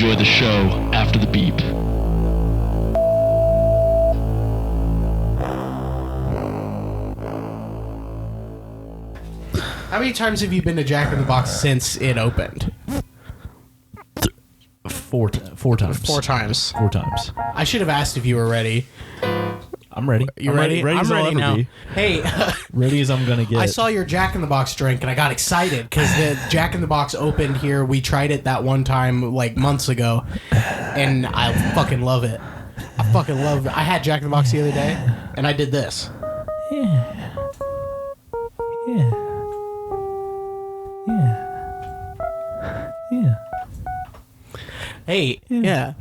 enjoy the show after the beep. How many times have you been to Jack in the Box since it opened? Four times. 4 times. 4 times. I should have asked if you were ready. I'm ready. You ready? Ready I'm as I'll ready ever now. be. Hey, Ready as I'm gonna get. I saw your Jack in the Box drink and I got excited because the Jack in the Box opened here. We tried it that one time like months ago, and I fucking love it. I fucking love it. I had Jack in the Box the other day, and I did this. Yeah. Hey, yeah.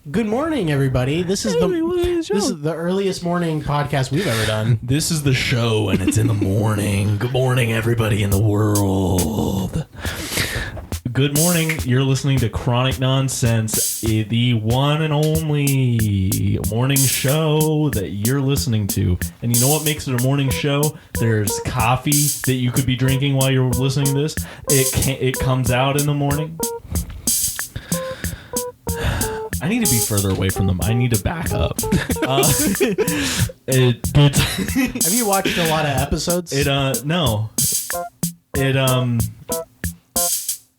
Good morning, everybody. This is the earliest morning podcast we've ever done. This is the show, and it's in the morning. Good morning, everybody in the world. Good morning. You're listening to Chronic Nonsense, the one and only morning show that you're listening to. And you know what makes it a morning show? There's coffee that you could be drinking while you're listening to this. It comes out in the morning. I need to be further away from them. I need to back up. Have you watched a lot of episodes? No.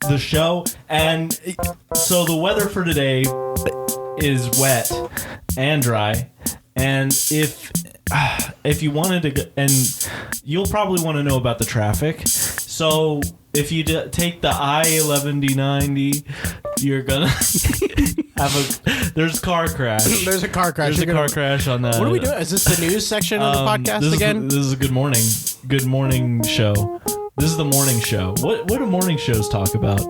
The show, and so the weather for today is wet and dry, and if you wanted to go, and you'll probably want to know about the traffic, so if you take the I-11D90, you're gonna have there's a car crash. There's a car crash. There's a car crash on that. What are we doing? Is this the news section of the podcast again? This is a good morning show. This is the morning show. What do morning shows talk about?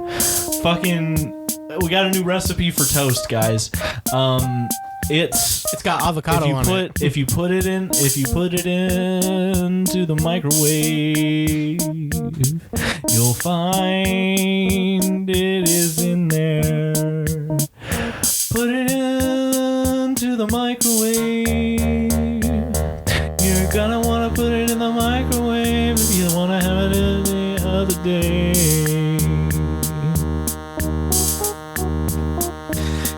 We got a new recipe for toast, guys. It's got avocado on it. If you put it into the microwave, you'll find it is in there. Put it into the microwave. You're gonna wanna put it in the microwave if you wanna have it any other day.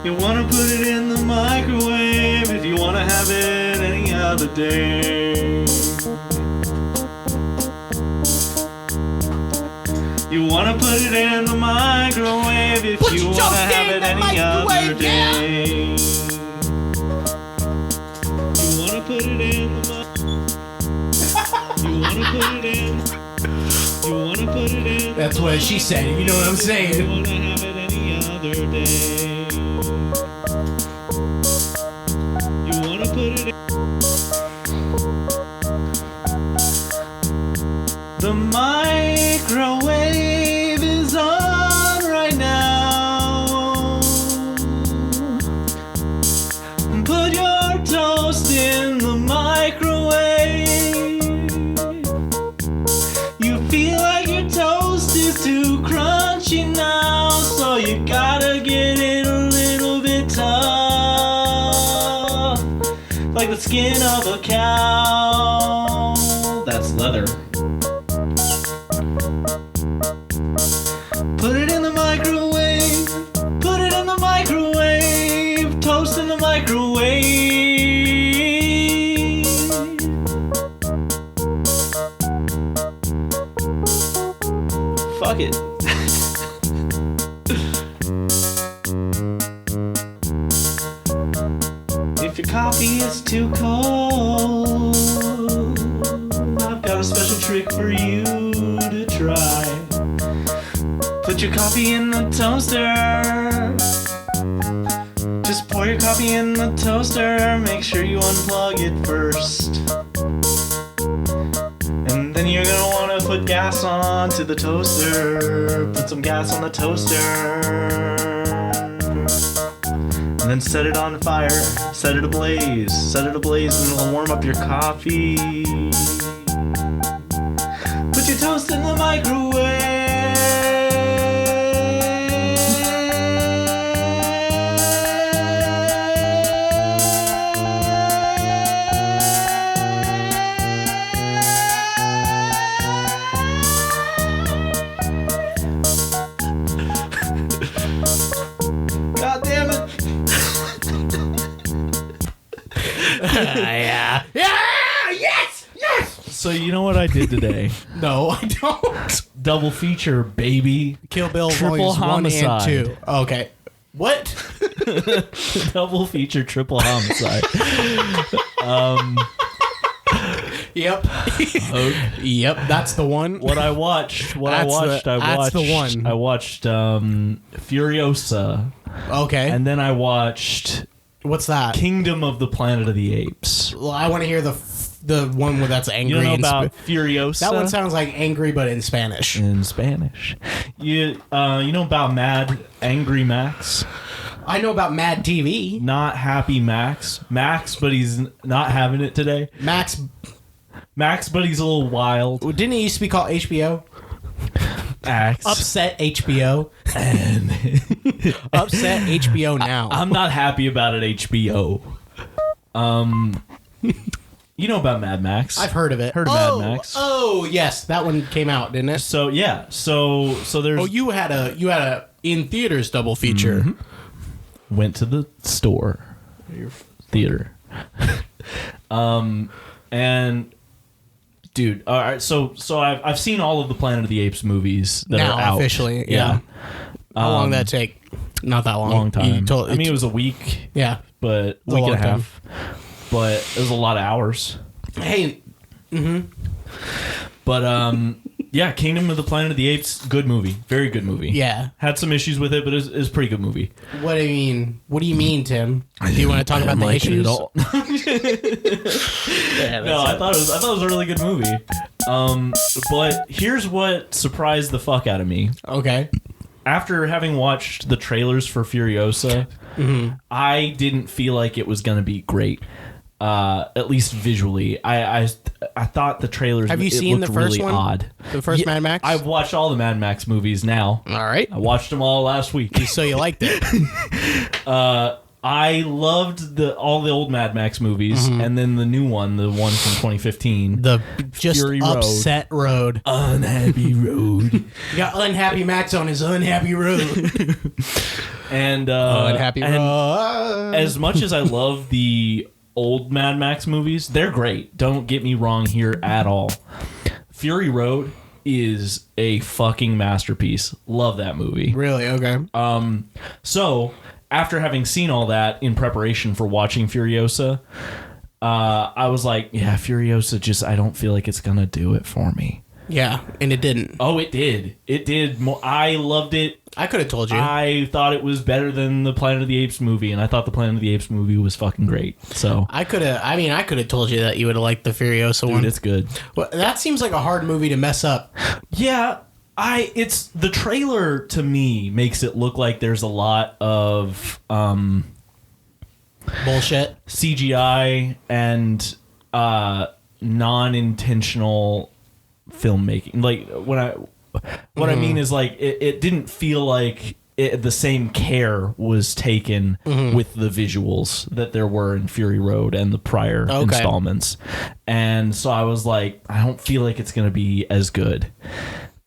You wanna put it in the microwave if you wanna have it any other day. You wanna put it in the microwave if you wanna have it any other day. You wanna put it in the You wanna put it in. You wanna put it in. That's what she said. You know what I'm saying? You wanna have it any other day. You wanna put it in. The microwave is on right now. Put your toast in the microwave. You feel like your toast is too crunchy now, so you gotta get it a little bit tough, like the skin of a cow. That's leather. Put it in the microwave. Put it in the microwave. Toast in the microwave. Fuck it. If your coffee is too cold, I've got a special trick for you to try. Put your coffee in the toaster. Just pour your coffee in the toaster. Make sure you unplug it first. And then you're gonna wanna put gas onto the toaster. Put some gas on the toaster. And then set it on fire. Set it ablaze. Set it ablaze and it'll warm up your coffee. Put your toast in the microwave. Yeah. Yes. So you know what I did today? No, I don't. Double feature, baby. Kill Bill Triple volumes 1 and homicide. 2. Okay. What? Double feature, triple homicide. Yep. Yep, that's the one. What I watched. That's the one. I watched Furiosa, Okay. and then I watched What's that? Kingdom of the Planet of the Apes. Well, I want to hear the one where that's angry. You know in about Sp- Furiosa? that one sounds like angry, but in Spanish. in Spanish. You know about Angry Max? I know about Mad TV. Not happy Max, but he's not having it today. Max, But he's a little wild. didn't it used to be called HBO? Max. Upset HBO. And Upset HBO now. I'm not happy about it, HBO. You know about Mad Max? I've heard of it. Mad Max. Oh, yes, that one came out, didn't it? So yeah, so there's Oh, you had a in theaters double feature. went to the store, theater, and dude, all right. So I've seen all of the Planet of the Apes movies that Now are out officially, yeah. How long did that take? Not that long. long time. You told- I mean, it was a week, yeah. but a week and long a half. But it was a lot of hours. Hey, But yeah, Kingdom of the Planet of the Apes, good movie, very good movie. yeah. Had some issues with it, but it's a pretty good movie. What do you mean? What do you mean, Tim? Do you want to talk about the issues? No, I thought it was a really good movie. But here's what surprised the fuck out of me. Okay. After having watched the trailers for Furiosa, I didn't feel like it was gonna be great. At least visually, I thought the trailers. Have you it seen the looked first really one? Odd. The first Mad Max? I've watched all the Mad Max movies now. All right. I watched them all last week. So you liked it. I loved all the old Mad Max movies, and then the new one, the one from 2015, The just Fury Road. upset road. Unhappy Road. You got unhappy Max on his unhappy road. And unhappy and road. as much as I love the old Mad Max movies, they're great. Don't get me wrong here at all. Fury Road is a fucking masterpiece. Love that movie. Really? Okay. So, after having seen all that in preparation for watching Furiosa, I was like, yeah, Furiosa I don't feel like it's gonna do it for me. Yeah, and it didn't. Oh, it did. It did. I loved it. I could have told you. I thought it was better than the Planet of the Apes movie, and I thought the Planet of the Apes movie was fucking great. So, I could have told you that you would have liked the Furiosa one. dude, it's good. Well, that seems like a hard movie to mess up. Yeah, it's the trailer to me makes it look like there's a lot of Bullshit. CGI and non-intentional filmmaking. Like what I mean is like it didn't feel like the same care was taken with the visuals that there were in Fury Road and the prior installments. And so I was like, I don't feel like it's going to be as good.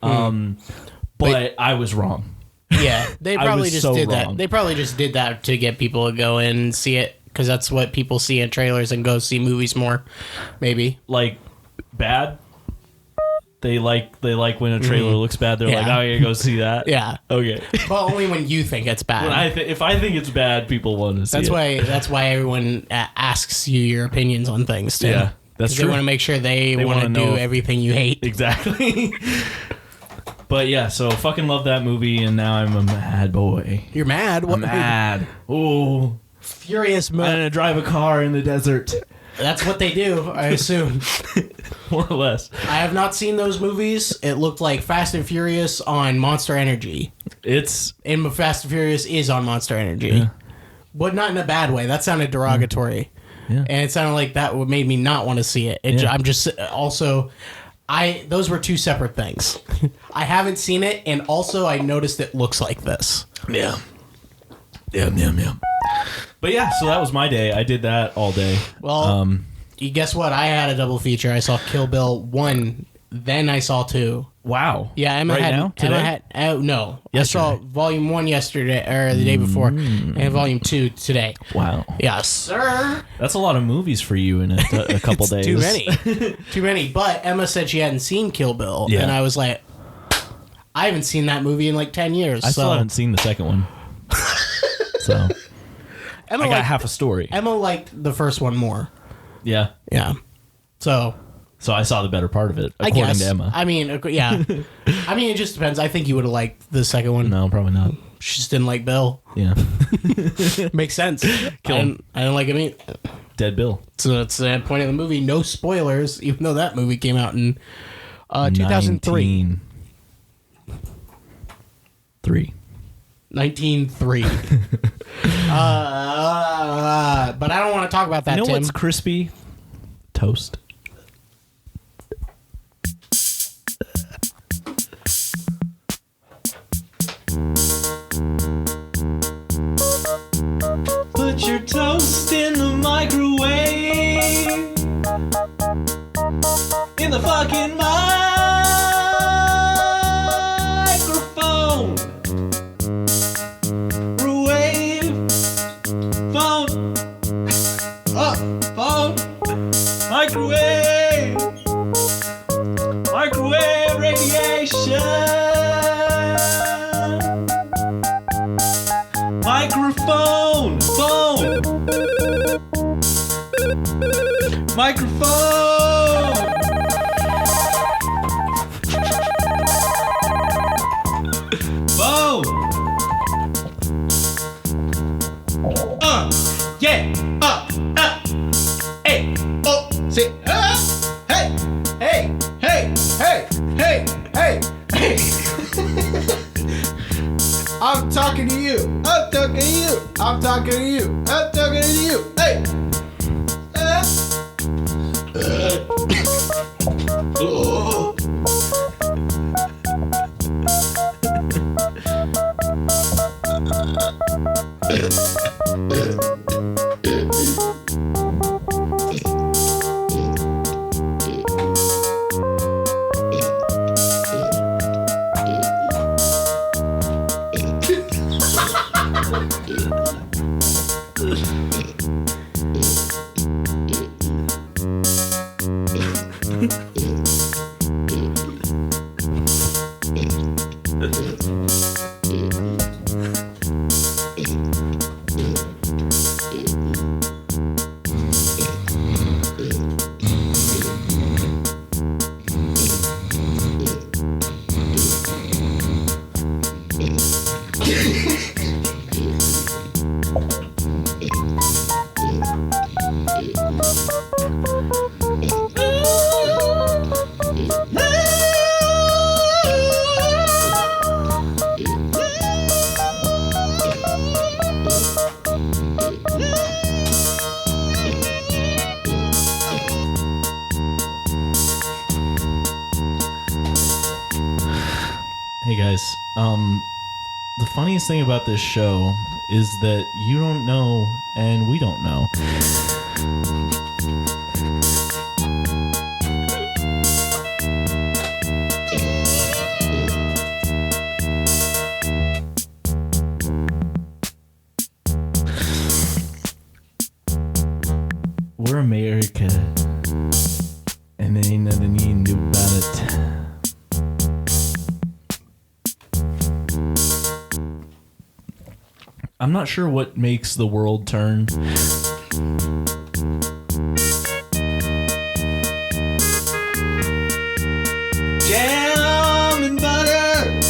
But I was wrong. Yeah, they I probably was just so did wrong. that. They probably just did that to get people to go in and see it because that's what people see in trailers and go see movies more. Maybe. Like bad. They like when a trailer looks bad. They're like, Yeah. oh, yeah, go see that. Yeah, Okay. but only when you think it's bad. If I think it's bad, people want to see it. That's why everyone asks you your opinions on things too. Yeah, that's 'Cause true. They want to make sure they want to wanna do know if- everything you hate. Exactly. But yeah, so fucking love that movie, and now I'm a mad boy. You're mad. What? I'm mad. Oh, Furious I'm mad. gonna drive a car in the desert, That's what they do, I assume. more or less. I have not seen those movies. It looked like Fast and Furious on Monster Energy. It's And Fast and Furious is on Monster Energy. Yeah. But not in a bad way. That sounded derogatory. Yeah. And it sounded like that would made me not want to see it. Yeah. I'm just also those were two separate things. I haven't seen it, and also I noticed it looks like this. yeah. But yeah, so that was my day. I did that all day. Well, you guess what? I had a double feature. I saw Kill Bill 1, then I saw 2. Wow. Yeah, Emma right had. now? Today? Emma had. No, Yesterday. I saw Volume 1 yesterday or the day before, and Volume 2 today. Wow. Yes, sir. That's a lot of movies for you in a couple days. Too many. Too many. But Emma said she hadn't seen Kill Bill, Yeah. and I was like, I haven't seen that movie in like 10 years. I still haven't seen the second one. So Emma I got liked, half a story. Emma liked the first one more. Yeah. Yeah. So So I saw the better part of it, I according guess. to Emma. I mean, yeah. I mean, it just depends. I think you would have liked the second one. No, probably not. She just didn't like Bill. Yeah. Makes sense. Kill him. I didn't like him either. Dead Bill. So that's the point of the movie. No spoilers, even though that movie came out in 2003. 1903. But I don't want to talk about that, You know Tim. what's crispy? Toast. Put your toast in the microwave. In the fucking microphone. Microwave. Phone. Phone. Microwave. Microwave radiation. Microphone. Phone. Microphone. Phone. Yeah. Hey. Oh. Say. Hey. Hey. Hey. Hey. Hey. Hey. Hey. I'm talking to you. I'm talking to you. I'm talking to you. I'm talking to you. Hey. Oh. Hey guys, the funniest thing about this show is that you don't know and we don't know. We're America, and there ain't nothing you can do about it. I'm not sure what makes the world turn. Jam and butter.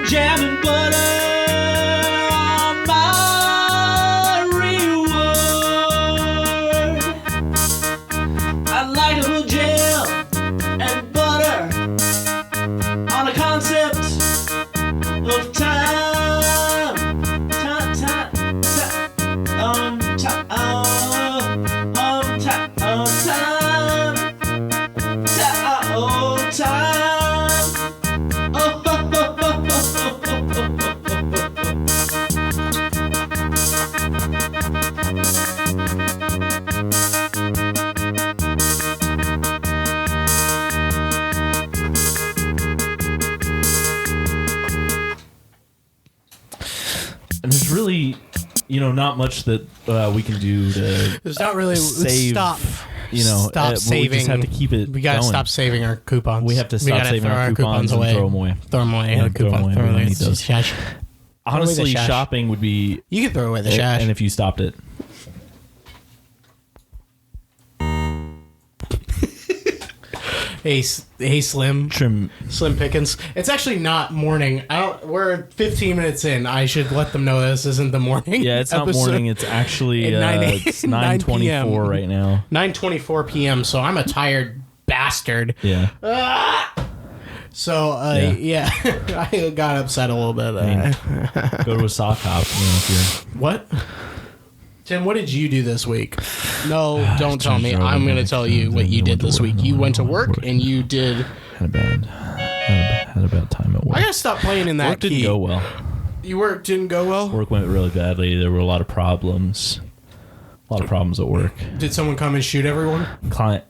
Jam and butter on my reward. I like a little jam and butter on a concept of time. Time. really, not much that we can do to There's not really save. stop. Stop saving. We just have to keep it. We gotta going. stop saving our coupons. We have to stop gotta saving throw our coupons and away. throw them away. Throw them away. Yeah, Throw throw 'em away. Throw We don't away. need those. Shash. Honestly, shash. shopping would be. You can throw away the shash. And if you stopped it. Hey, Slim. Trim. Slim Pickens. It's actually not morning. We're 15 minutes in. I should let them know this isn't the morning. Yeah, it's not episode. morning. It's actually At 9 it's 9 9:24 right now. 9:24 p.m. So I'm a tired bastard. Yeah. So yeah, I got upset a little bit. Go to a sock hop. If you're. What? Tim, what did you do this week? No, don't tell me. I'm going to tell you what you did this week. You went to work and you did. Had a bad time at work. I got to stop playing in that Work key. didn't go well. Your work didn't go well? Work went really badly. There were a lot of problems. A lot of problems at work. Did someone come and shoot everyone? Client.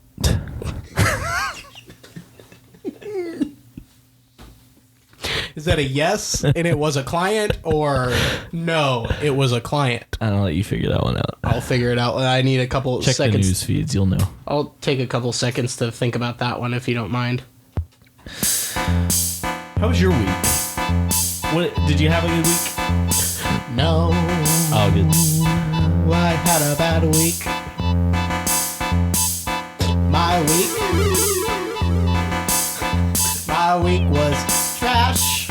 Is that a yes and it was a client, or no, it was a client? I'll let you figure that one out. I'll figure it out. I need a couple Check seconds. the news feeds. You'll know. I'll take a couple seconds to think about that one if you don't mind. How was your week? What did you have a good week? No. Oh, good. I had a bad week. My week was trash.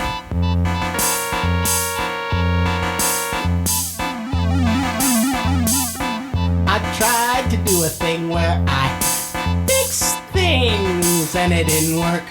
I tried to do a thing where I fix things and it didn't work.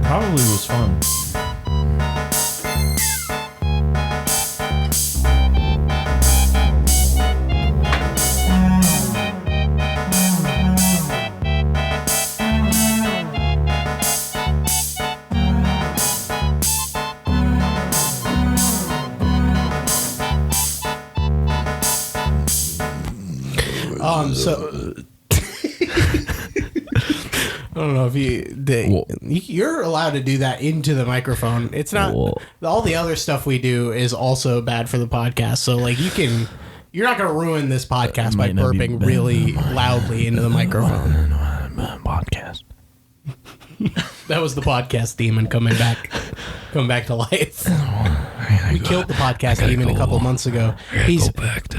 Probably was fun. So I don't know if you're allowed to do that into the microphone. It's not all the other stuff we do is also bad for the podcast. So like you're not going to ruin this podcast by burping really loudly into the microphone. Podcast. That was the podcast demon coming back to life. We killed the podcast demon a couple months ago. Go back to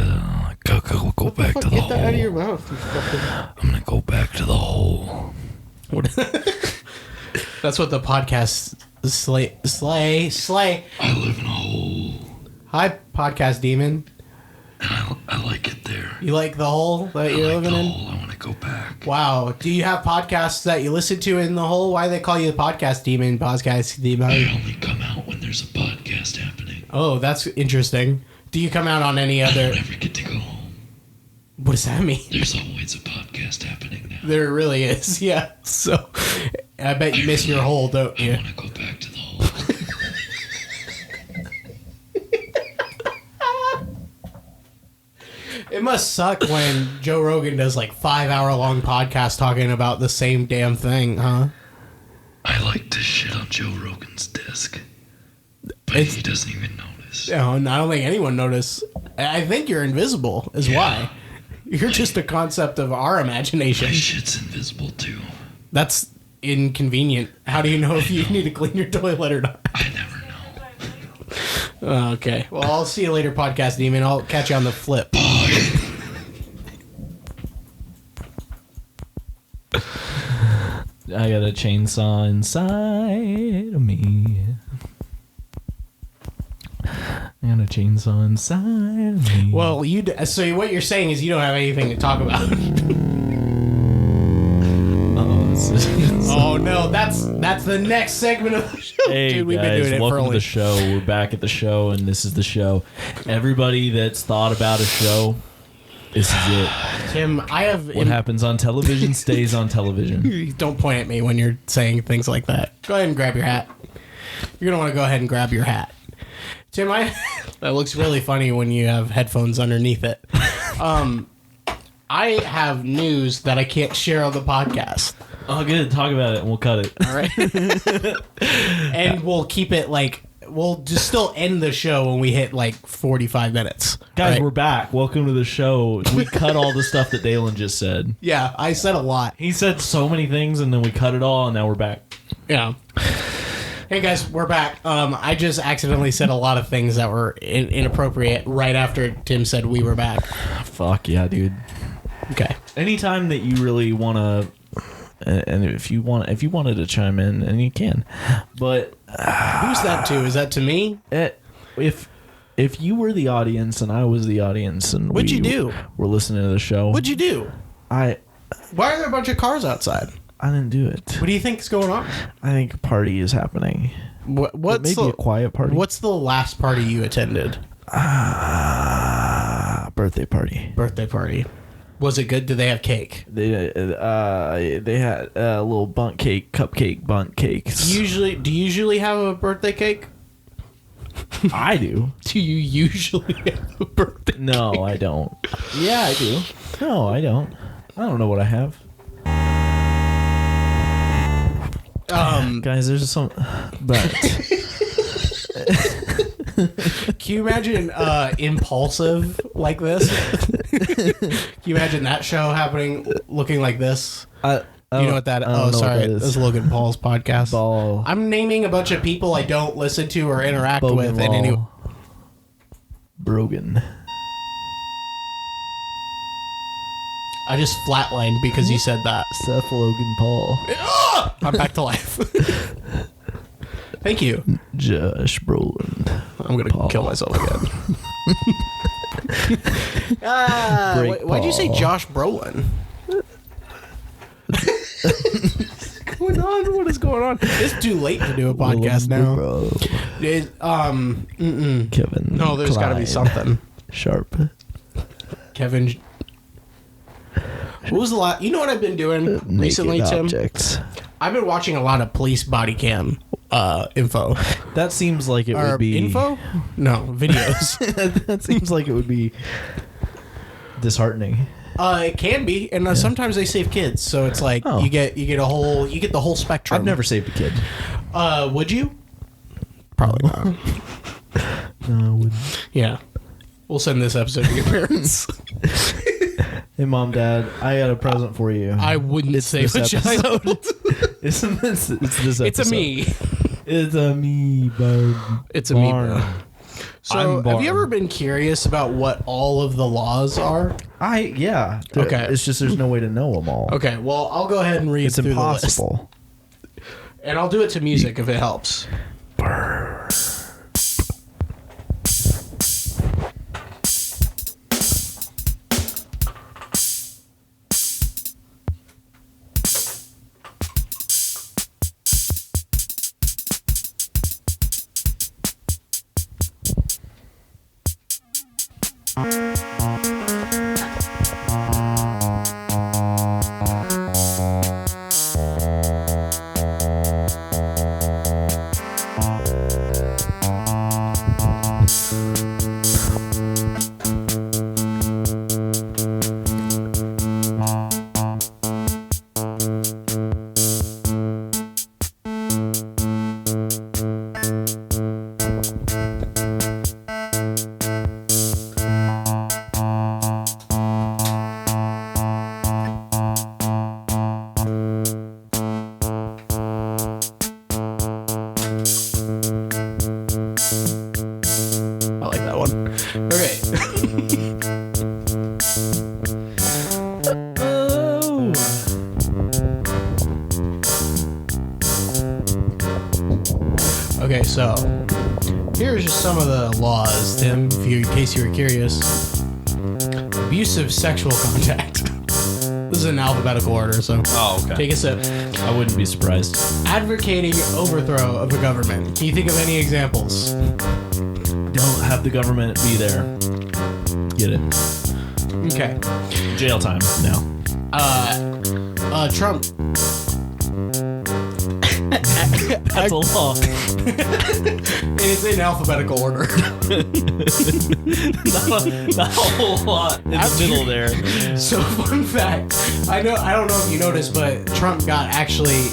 the Get hole. that out of your mouth. You fucking... I'm gonna go back to the hole. That's what the podcast slay. I live in a hole. Hi, podcast demon. And I like it there. You like the hole that you're living in? I want to go back. Wow. Do you have podcasts that you listen to in the hole? Why do they call you the podcast demon? Podcast demon. I only come out when there's a podcast happening. Oh, that's interesting. Do you come out on any I other? don't ever get to go home. What does that mean? There's always a podcast happening now. There really is. Yeah. So, I bet you miss your hole, don't I you? want to go back to the hole. It must suck when Joe Rogan does like 5-hour-long podcasts talking about the same damn thing, huh? I like to shit on Joe Rogan's desk. But he doesn't even notice. notice. No, I don't think anyone noticed. I think you're invisible, is why. You're just a concept of our My imagination. shit's invisible too. That's inconvenient. How do you know if you need to clean your toilet or not? I never know. Okay. Well, I'll see you later, Podcast Demon. I'll catch you on the flip. I got a chainsaw inside of me. I got a chainsaw inside of me. Well, so what you're saying is you don't have anything to talk about. Oh no, that's the next segment of the show. Hey Dude, we've guys, been doing it for welcome to only the show. We're back at the show, and this is the show. Everybody that's thought about a show, this is it. Tim, I have What happens on television stays on television. Don't point at me when you're saying things like that. Go ahead and grab your hat. You're gonna want to go ahead and grab your hat. Tim, that looks really funny when you have headphones underneath it. I have news that I can't share on the podcast. Oh, good. Talk about it, and we'll cut it. All right. And we'll keep it we'll just still end the show when we hit 45 minutes. Guys, right? we're back. Welcome to the show. We cut all the stuff that Dalen just said. Yeah, I said a lot. He said so many things, and then we cut it all, and now we're back. Yeah. Hey guys, we're back. I just accidentally said a lot of things that were inappropriate right after Tim said we were back. Fuck yeah, dude. Okay. Anytime that you really want to, and if you wanted to chime in, and you can, but Who's that to? Is that to me? if you were the audience and I was the audience, and What'd you do? We're listening to the show. What'd you do? I Why are there a bunch of cars outside? I didn't do it. What do you think is going on? I think a party is happening. What's Maybe a quiet party. What's the last party you attended? Birthday party? Birthday party. Was it good? Did they have cake? They had a little cupcake bunt cakes. Do you usually have a birthday cake? I do. Do you usually have a birthday No, cake? I don't. Yeah, I do. No, I don't. I don't know what I have. Guys, there's some, but Can you imagine Impulsive like this? Can you imagine that show happening, looking like this? You know what that? Oh, sorry, that this is Logan Paul's podcast. Ball. I'm naming a bunch of people I don't listen to or interact with, and any. Brogan. I just flatlined because you said that. Seth Logan Paul. I'm back to life. Thank you. Josh Brolin. I'm gonna Paul. kill myself again. Break Why'd you say Paul. Josh Brolin? What's going on? What is going on? It's too late to do a podcast now. Bro. Kevin. No, there's got to be Klein. something. Sharp. Kevin. What was the last? You know what I've been doing recently, Naked Tim? objects. I've been watching a lot of police body cam info. That seems like it Or would be info? No, videos. That seems like it would be disheartening. It can be, and sometimes they save kids, so it's like Oh. you get the whole spectrum. I've never saved a kid. Would you? Probably not. No, I wouldn't. Yeah. We'll send this episode to your parents. Hey, Mom, Dad, I got a present for you. I wouldn't save a this child. Isn't this? It's this episode. It's a me. It's a me, bud. It's a me, Barn. bro. So, I'm have you Barn. ever been curious about what all of the laws are? Yeah. Okay. It's just there's no way to know them all. Okay, well, I'll go ahead and read It's through impossible. the list. And I'll do it to music if it helps. Okay, so here's just some of the laws, Tim, in case you were curious. Abusive sexual contact. This is in alphabetical order, so take a sip. I wouldn't be surprised. Advocating overthrow of the government. Can you think of any examples? Don't have the government be there. Get it? Okay. Jail time now. Trump. That's a law. It's in alphabetical order. not a whole lot in the middle there. So fun fact, I don't know if you noticed, but Trump got actually,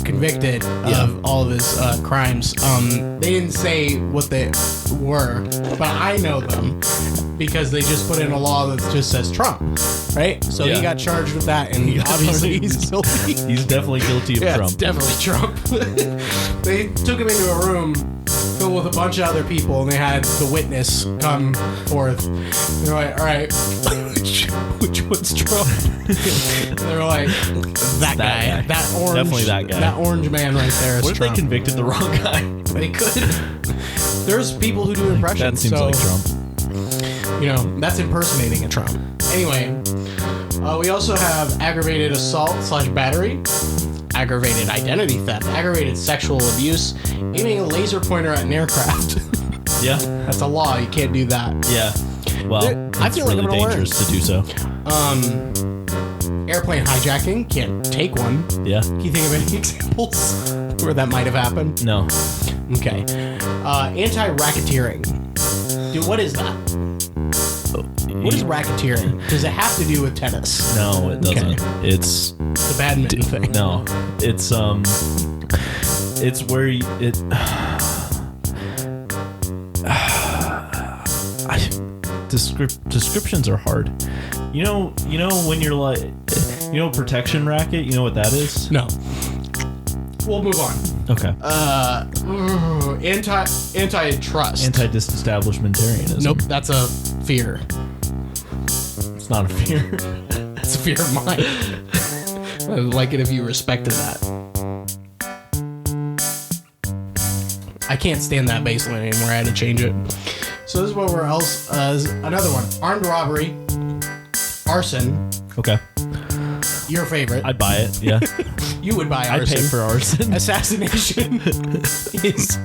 convicted of all of his crimes. They didn't say what they were, but I know them because they just put in a law that just says Trump, right? So he got charged with that, and obviously he's guilty. He's definitely guilty of Trump. It's definitely Trump. They took him into a room filled with a bunch of other people, and they had the witness come forth. And they're like, all right, which one's Trump? And they're like, that guy. That orange. Definitely that guy. That orange man right there is What if Trump. they convicted the wrong guy? They could. There's people who do impressions. That seems like Trump. That's impersonating a Trump. Anyway, we also have aggravated assault/battery, aggravated identity theft, aggravated sexual abuse, aiming a laser pointer at an aircraft. Yeah. That's a law. You can't do that. Yeah. Well, I it's feel like really I'm gonna learn. dangerous to do so. Airplane hijacking. Can't take one. Yeah. Can you think of any examples where that might have happened? No. Okay. Anti-racketeering. Dude, what is that? What is racketeering? Does it have to do with tennis? No, it doesn't. Okay. It's The badminton thing. no. It's where descriptions are hard. You know when you're like, protection racket. You know what that is? No. We'll move on. Okay. Antitrust. Anti-disestablishmentarianism. Nope, that's a fear. It's not a fear. It's a fear of mine. I'd like it if you respected that. I can't stand that bass line anymore. I had to change it. So this is what we're else. Another one: armed robbery, arson. Okay. Your favorite. I'd buy it. Yeah. You would buy I'd arson. pay for arson. Assassination is,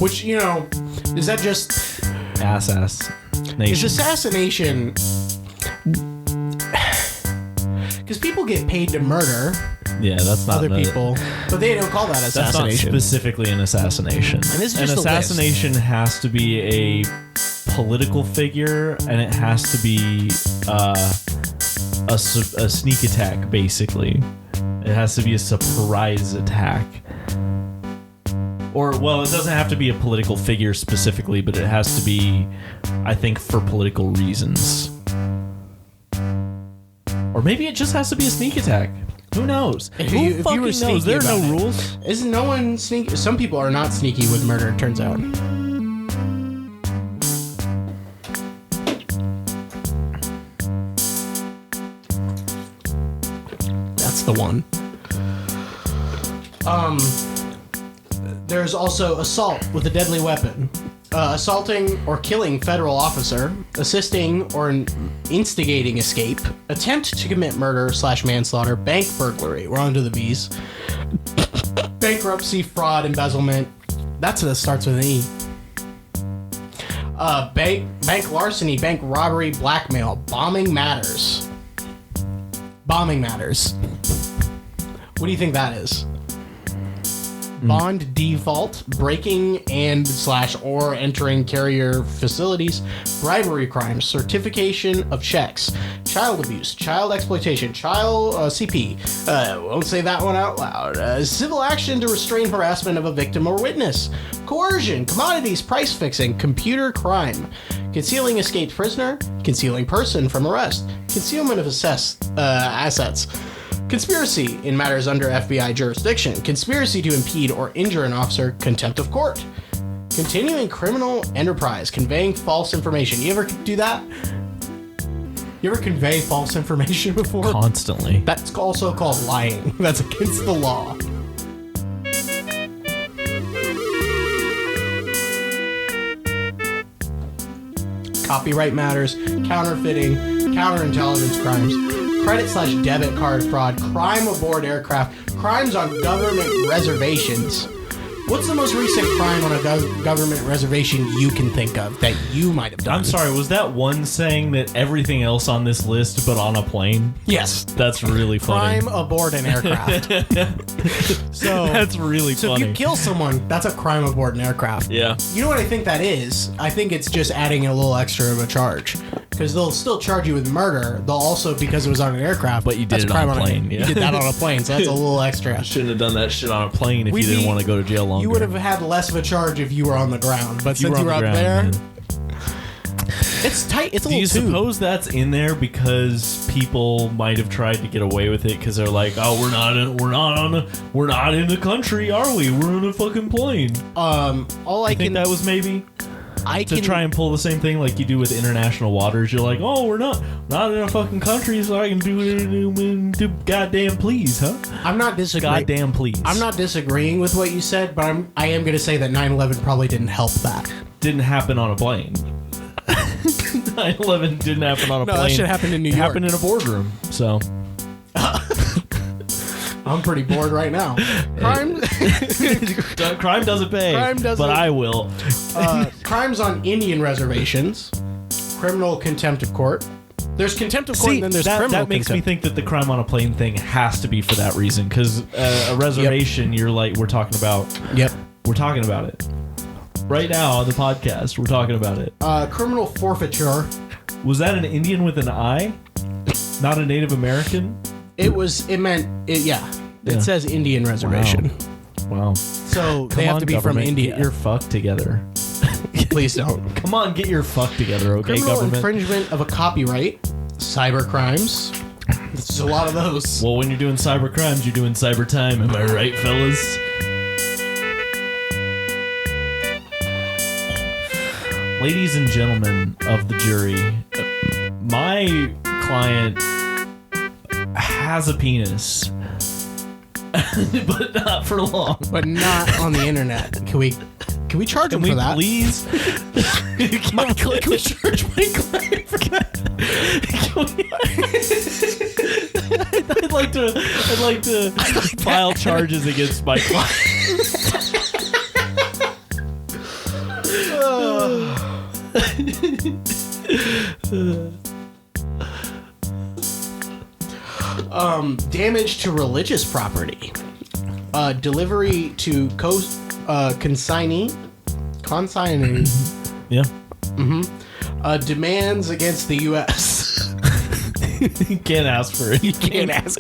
which is that just Ass nation. is assassination? Because people get paid to murder Yeah, that's not other people, but they don't call that That's not assassination. specifically an assassination. And this is an just a assassination has to be a political figure, and it has to be a sneak attack. Basically, it has to be a surprise attack. Or, well, it doesn't have to be a political figure specifically, but it has to be, I think, for political reasons. Or maybe it just has to be a sneak attack. Who knows? If Who you were fucking knows? sneaky There are no about it. rules. Isn't no one sneaky? Some people are not sneaky with murder, it turns out. That's the one. There's also assault with a deadly weapon. Assaulting or killing federal officer, assisting or instigating escape, attempt to commit murder/manslaughter, bank burglary. We're on to the B's. Bankruptcy, fraud, embezzlement. That starts with an E. Bank larceny, bank robbery, blackmail, bombing matters. Bombing matters. What do you think that is? Bond default, breaking and /or entering carrier facilities, bribery crimes, certification of checks, child abuse, child exploitation, child CP. Won't say that one out loud. Civil action to restrain harassment of a victim or witness, coercion, commodities, price fixing, computer crime, concealing escaped prisoner, concealing person from arrest, concealment of assets. Conspiracy in matters under FBI jurisdiction. Conspiracy to impede or injure an officer. Contempt of court. Continuing criminal enterprise. Conveying false information. You ever do that? You ever convey false information before? Constantly. That's also called lying. That's against the law. copyright matters, counterfeiting, counterintelligence crimes, credit/debit card fraud, crime aboard aircraft, crimes on government reservations. What's the most recent crime on a government reservation you can think of that you might have done? I'm sorry, was that one saying that everything else on this list but on a plane? Yes. That's really funny. Crime aboard an aircraft. So That's really So funny. if you kill someone, that's a crime aboard an aircraft. Yeah. You know what I think that is? I think it's just adding a little extra of a charge. Because they'll still charge you with murder. They'll also, because it was on an aircraft. But you did that's it crime on a plane, yeah. You did that on a plane, so that's a little extra. Shouldn't have done that shit on a plane if you didn't want to go to jail longer. You would have had less of a charge if you were on the ground. But since you were on the up ground, there, yeah. it's tight. It's a Do you little tube. suppose that's in there because people might have tried to get away with it because they're like, oh, we're not in the country, are we? We're in a fucking plane. All I I think can that was maybe to try and pull the same thing like you do with international waters. You're like, oh, we're not in a fucking country, so I can do goddamn please, huh? I'm not disagreeing. Goddamn please. I'm not disagreeing with what you said, but I am going to say that 9/11 probably didn't help that. Didn't happen on a plane. 9/11 didn't happen on a plane. that shit happened in New It York. happened in a boardroom. So I'm pretty bored right now. Crime, crime doesn't pay. Crime doesn't- But I will. crimes on Indian reservations, criminal contempt of court. There's contempt of court, See, and then there's that criminal makes me contempt. think that the crime on a plane thing has to be for that reason. Because a reservation, you're like, we're talking about it. Right now on the podcast, we're talking about it. Criminal forfeiture. Was that an Indian with an I? Not a Native American? It says Indian reservation. Wow. So Come they have on, to be from government, India. Get your fuck together. Please don't. Come on, get your fuck together, okay, Criminal government? infringement of a copyright. Cyber crimes. There's a lot of those. Well, when you're doing cyber crimes, you're doing cyber time. Am I right, fellas? Ladies and gentlemen of the jury, my client has a penis, but not for long. But not on the internet. Can we charge Can him we for that? please? Can we charge my client for that? I'd like to file charges against my client. Damage to religious property. Delivery to consignee. Yeah. Demands against the U.S. You can't ask for it. You can't ask.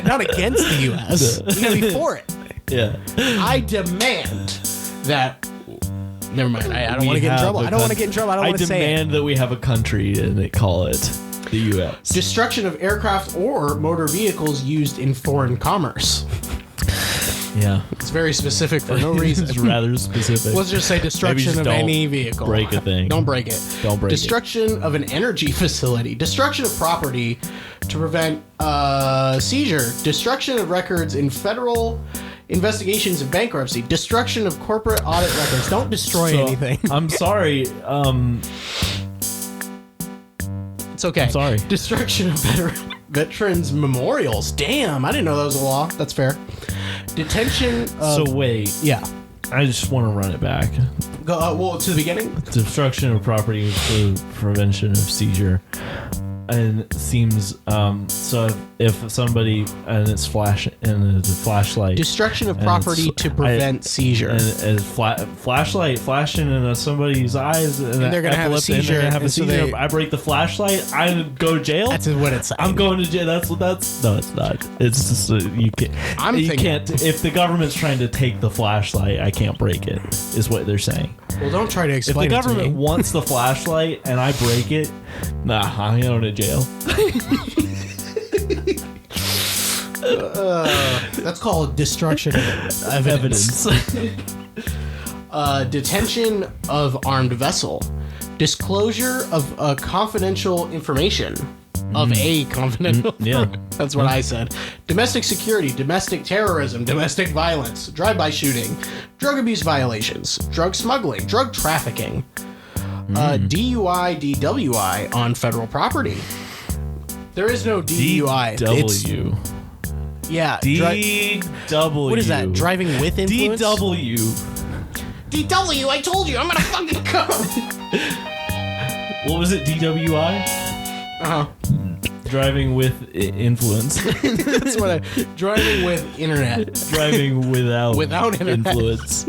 Not against the U.S. You gotta be for it. Yeah. I demand that. Never mind. I don't We want to get in have trouble. a I don't want to get in trouble. I don't want to say it. demand that we have a country and they call it the U.S. Destruction of aircraft or motor vehicles used in foreign commerce. Yeah. It's very specific for no reason. It's rather specific. Let's just say destruction just of don't any vehicle. break a thing. Don't break it. Don't break it. Destruction of an energy facility. Destruction of property to prevent seizure. Destruction of records in federal investigations of bankruptcy. Destruction of corporate audit records. Don't destroy So, anything. I'm sorry. It's okay. I'm sorry. Destruction of veterans memorials. Damn, I didn't know that was a law. That's fair. Detention of... So wait. yeah. I just want to run it back. Go, well, to the beginning. Destruction of property for prevention of seizure. And it seems so if somebody and it's a flashlight Destruction of and property it's- to prevent seizure. and a flashlight flashing in somebody's eyes and they're gonna have a epilepsy, and seizure, they're gonna have a and so seizure. they- I break the flashlight, I go to jail. That's what it's saying. I'm going to jail. That's no, it's not. It's just you can't. You can't. If the government's trying to take the flashlight, I can't break it. Is what they're saying. Well, don't try to If explain the it to government me. wants the flashlight and I break it, nah, I'm going to jail. That's called destruction of evidence. Detention of armed vessel. Disclosure of confidential information. Of a confidential. Yeah. That's what I said. Domestic security, domestic terrorism, domestic violence, drive-by shooting, drug abuse violations, drug smuggling, drug trafficking. DUI, DWI on federal property. There is no DUI. DW. Yeah. DW. What is that? Driving with influence? DW. DW, I told you, I'm gonna fucking come. What was it? DWI? Uh-huh. Driving with influence. That's what driving with internet. Driving without internet. influence.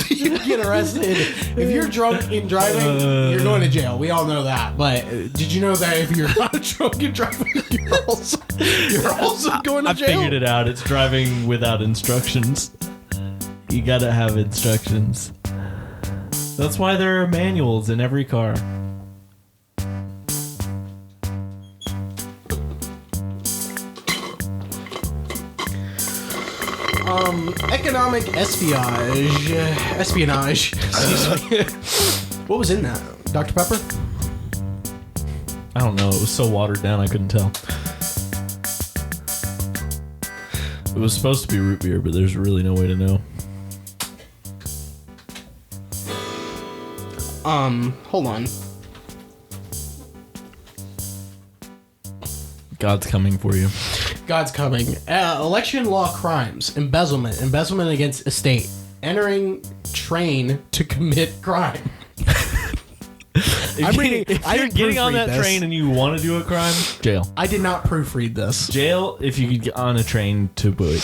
You get arrested. If you're drunk in driving, you're going to jail. We all know that. But did you know that if you're not drunk in driving, you're also going to jail? I figured it out. It's driving without instructions. You gotta have instructions. That's why there are manuals in every car. Economic espionage. Excuse me. What was in that? Dr. Pepper? I don't know. It was so watered down I couldn't tell. It was supposed to be root beer, but there's really no way to know. Hold on. God's coming for you. God's coming. Election law crimes. Embezzlement against estate. Entering train to commit crime. If you're getting on that train and you want to do a crime, jail. I did not proofread this. Jail if you could get on a train to boot.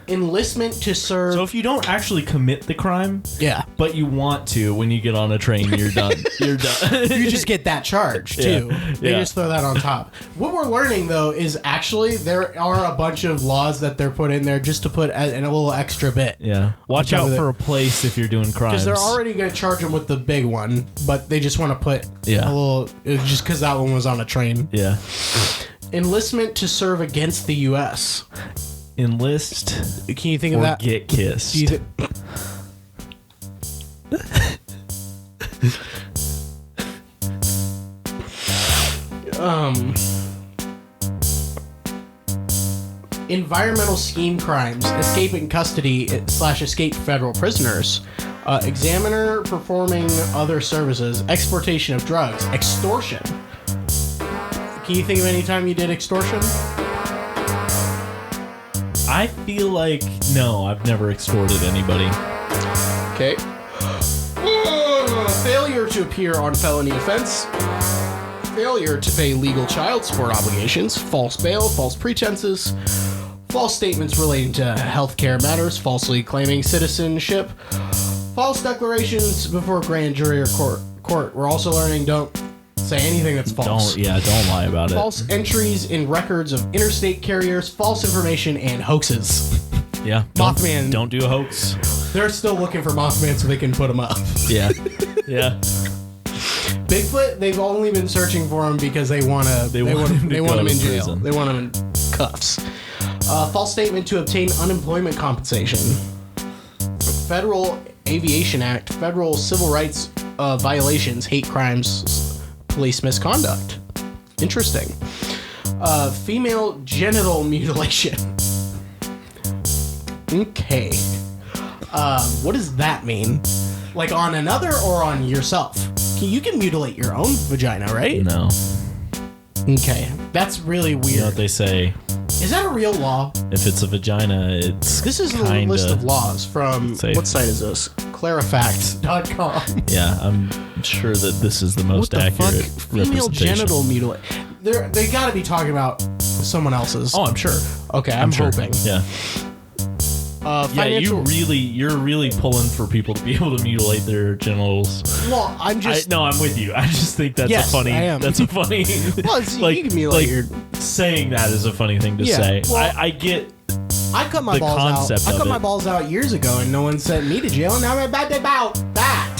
Enlistment to serve. So if you don't actually commit the crime, yeah, but you want to, when you get on a train, you're done. You're done. You just get that charge too. Yeah. They just throw that on top. What we're learning though is actually there are a bunch of laws that they're put in there just to put in a little extra bit. Yeah. Watch out for a place if you're doing crimes. Because they're already going to charge them with the big one, but they just want to put a little, just because that one was on a train. Yeah. Enlistment to serve against the U.S. Enlist. Can you think or of that? Get kissed. Environmental scheme crimes, escaping custody / escape federal prisoners, examiner performing other services, exportation of drugs, extortion. Can you think of any time you did extortion? I feel like, no, I've never extorted anybody. Okay. Failure to appear on felony offense. Failure to pay legal child support obligations. False bail, false pretenses. False statements relating to healthcare matters. Falsely claiming citizenship. False declarations before grand jury or court. We're also learning don't say anything that's false. Don't lie about it. False entries in records of interstate carriers, false information, and hoaxes. Yeah. Mothman. Don't do a hoax. They're still looking for Mothman so they can put him up. Yeah. Yeah. Bigfoot, they've only been searching for him because they want him in jail. Prison. They want him in cuffs. False statement to obtain unemployment compensation. Federal Aviation Act, federal civil rights violations, hate crimes, police misconduct. Interesting. Female genital mutilation. Okay. What does that mean? Like on another or on yourself? You can mutilate your own vagina, right? No. Okay. That's really weird. You know what they say? Is that a real law? If it's a vagina, it's This is the list of laws from, what site is this? Clarifax.com. Yeah, I'm sure that this is the most accurate Female genital mutilation. They got to be talking about someone else's. Oh, I'm sure. Okay, I'm hoping. Yeah. Financial. You're really pulling for people to be able to mutilate their genitals. Well, I'm just. No, I'm with you. I just think that's a funny. I am. That's a funny. Well, you can mutilate your. Saying that is a funny thing to say. Well, I get. I cut my balls out. I cut my balls out years ago, and no one sent me to jail. And now I'm about that.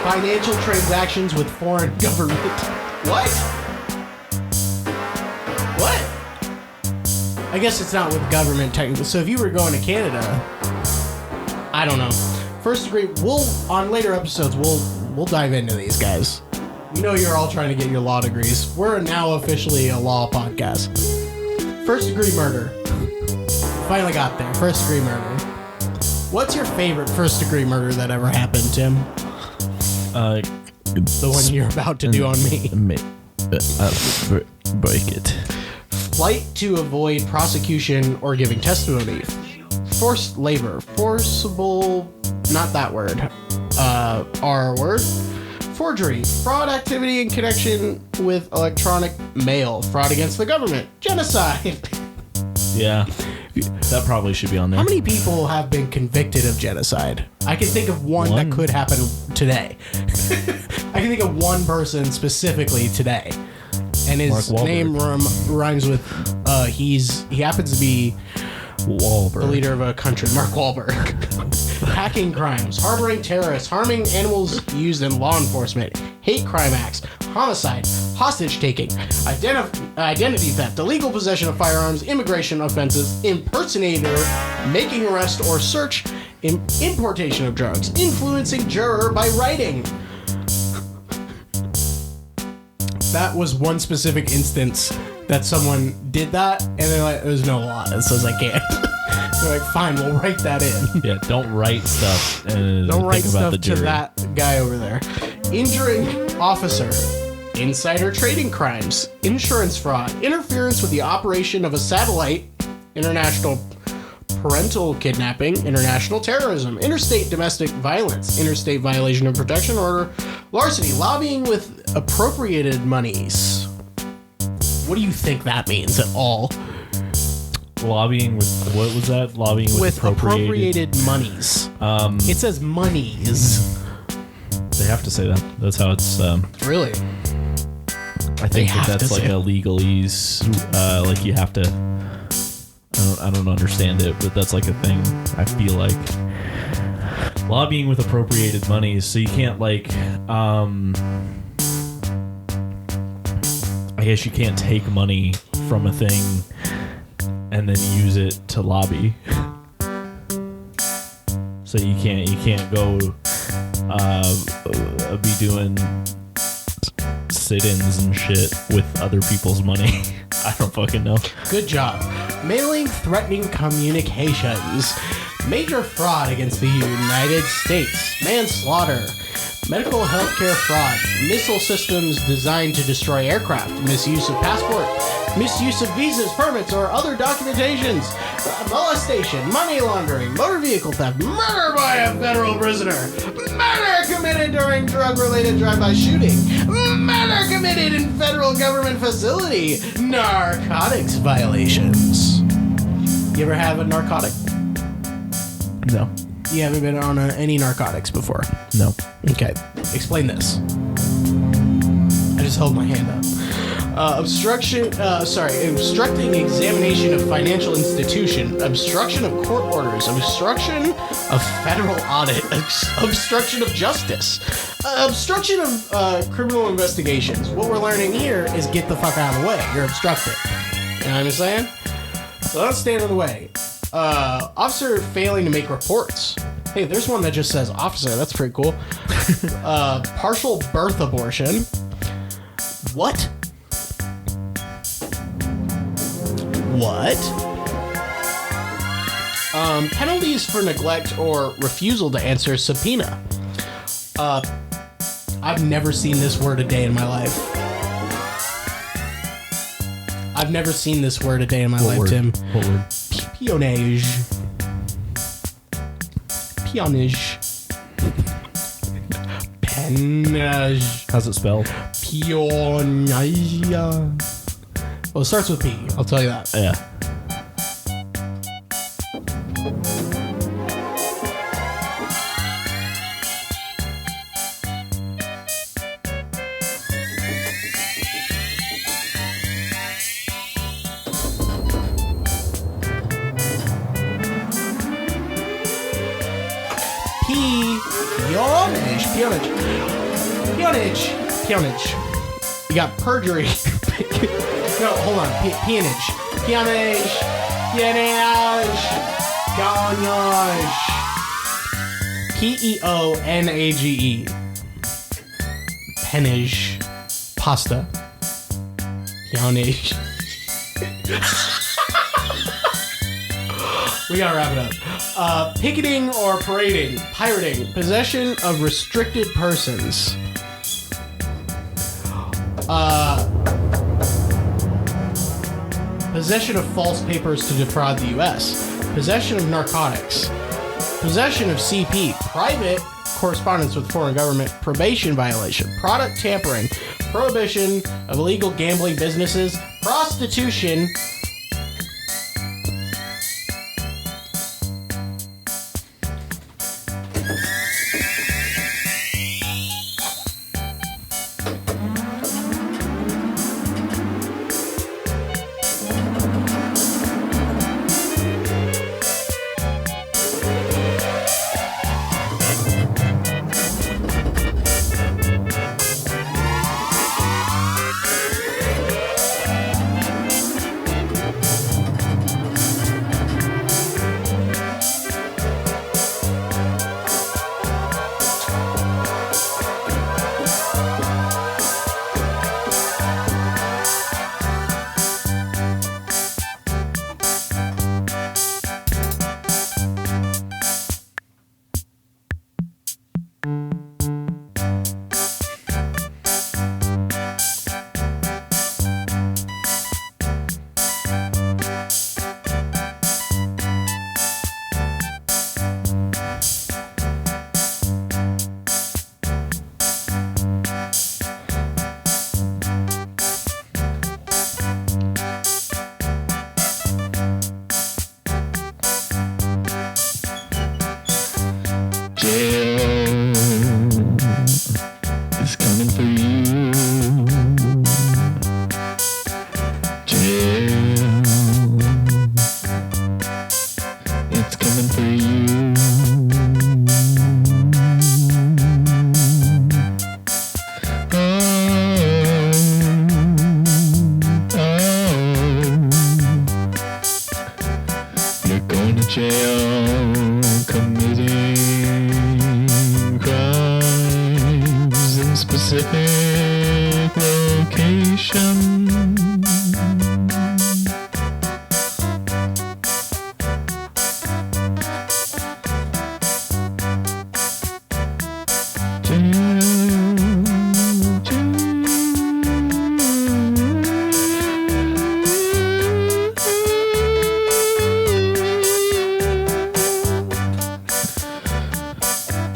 Financial transactions with foreign government. What? I guess it's not with government technically. So if you were going to Canada, I don't know. First degree, on later episodes we'll dive into these guys. We know you're all trying to get your law degrees. We're now officially a law podcast. First degree murder. Finally got there. First degree murder. What's your favorite first degree murder that ever happened, Tim? The one you're about to do on me. Break it. Flight to avoid prosecution or giving testimony. Forced labor. Forcible, not that word. R word. Forgery. Fraud activity in connection with electronic mail. Fraud against the government. Genocide. Yeah. That probably should be on there. How many people have been convicted of genocide? I can think of one that could happen today. I can think of one person specifically today. And his name rhymes with, he happens to be Wahlberg. the leader of a country, Mark Wahlberg. Hacking crimes, harboring terrorists, harming animals used in law enforcement, hate crime acts, homicide, hostage taking, identity theft, illegal possession of firearms, immigration offenses, impersonator, making arrest or search, importation of drugs, influencing juror by writing. That was one specific instance that someone did that, and they're like, there's no law that says I can't. They're like, fine, we'll write that in. Yeah, don't write stuff. Don't write think about stuff the to jury. that guy over there. Injuring officer, insider trading crimes, insurance fraud, interference with the operation of a satellite, international parental kidnapping, international terrorism, interstate domestic violence, interstate violation of protection order, larceny, lobbying with appropriated monies. What do you think that means at all? Lobbying with, what was that? Lobbying with appropriated monies. It says monies. They have to say that. That's how it's. Really? I think have that's to like say a legalese. Like you have to. I don't understand it, but that's like a thing. I feel like lobbying with appropriated monies, so you can't like. I guess you can't take money from a thing and then use it to lobby. So you can't go be doing sit-ins and shit with other people's money. I don't fucking know. Good job. Mailing threatening communications. Major fraud against the United States. Manslaughter. Medical healthcare fraud. Missile systems designed to destroy aircraft. Misuse of passport. Misuse of visas, permits, or other documentations. Molestation. Money laundering. Motor vehicle theft. Murder by a federal prisoner. Murder committed during drug-related drive-by shooting. Murder committed in federal government facility. Narcotics violations. You ever have a narcotic? No. You haven't been on any narcotics before? No. Okay. Explain this. I just held my hand up. Obstructing examination of financial institution, obstruction of court orders, obstruction of federal audit, obstruction of justice, obstruction of criminal investigations. What we're learning here is get the fuck out of the way. You're obstructing. You know what I'm saying? So don't stand in the way. Officer failing to make reports. Hey, there's one that just says officer. That's pretty cool. Partial birth abortion. What? What? Penalties for neglect or refusal to answer subpoena. I've never seen this word a day in my life. I've never seen this word a day in my life, word? Tim. What word? Peonage. Peonage. Penage. How's it spelled? Peonage. Well, it starts with P. I'll tell you that. Yeah. Peonage. You got perjury. No, hold on. Peonage. Peonage. Peonage. Peonage. Penage. Pasta. Peonage. We gotta wrap it up. Picketing or parading. Pirating. Possession of restricted persons. Possession of false papers to defraud the U.S. Possession of narcotics. Possession of CP. Private correspondence with foreign government. Probation violation. Product tampering. Prohibition of illegal gambling businesses. Prostitution. Is coming for you. Jail. It's coming for you. You're going to jail, committing crimes in specific location.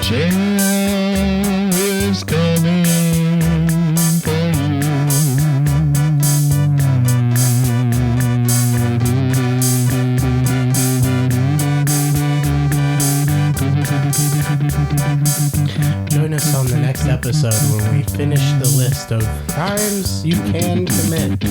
Jail is coming for Join us on the next episode when we finish the list of crimes you can commit.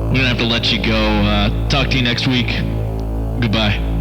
We're gonna have to let you go. Talk to you next week. Goodbye.